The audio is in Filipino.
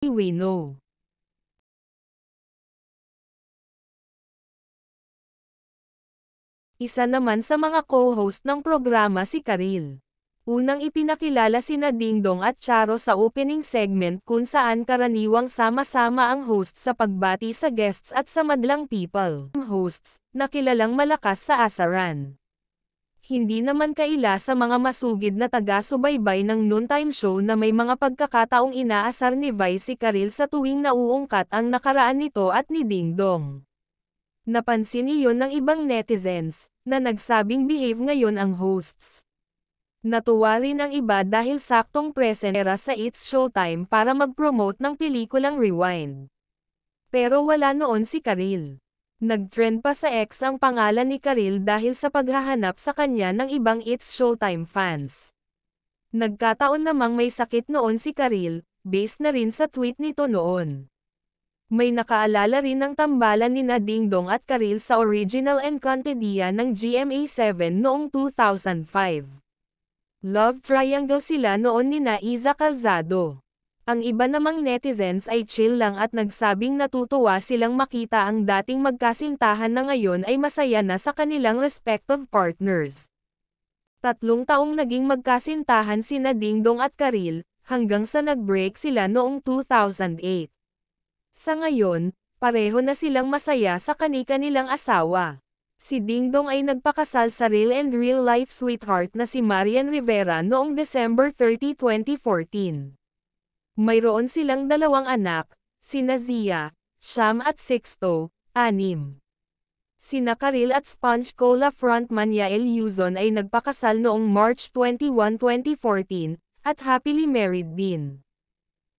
We know. Isa naman sa mga co-host ng programa si Karil. Unang ipinakilala sina Dingdong at Charo sa opening segment kung saan karaniwang sama-sama ang host sa pagbati sa guests at sa madlang people. Hosts, na kilalang malakas sa asaran. Hindi naman kaila sa mga masugid na taga-subaybay ng noontime show na may mga pagkakataong inaasar ni Vice si Karil sa tuwing nauungkat ang nakaraan nito at ni Dingdong. Napansin iyon ng ibang netizens, na nagsabing behave ngayon ang hosts. Natuwa rin ang iba dahil saktong present era sa It's Showtime para mag-promote ng pelikulang Rewind. Pero wala noon si Karil. Nag-trend pa sa X ang pangalan ni Karil dahil sa paghahanap sa kanya ng ibang It's Showtime fans. Nagkataon namang may sakit noon si Karil, based na rin sa tweet nito noon. May nakaalala rin ng tambalan ni Dingdong at Karil sa original Encantadia ng GMA7 noong 2005. Love triangle sila noon ni Iza Calzado. Ang iba namang netizens ay chill lang at nagsabing natutuwa silang makita ang dating magkasintahan na ngayon ay masaya na sa kanilang respective partners. 3 taong naging magkasintahan sina Dingdong at Karil, hanggang sa nag-break sila noong 2008. Sa ngayon, pareho na silang masaya sa kani-kanilang asawa. Si Dingdong ay nagpakasal sa real and real-life sweetheart na si Marian Rivera noong December 30, 2014. Mayroon silang 2 anak, sina Zia, Sham at Sixto, 6. Sina Karil at Sponge Cola frontman Yael Yuzon ay nagpakasal noong March 21, 2014, at happily married din.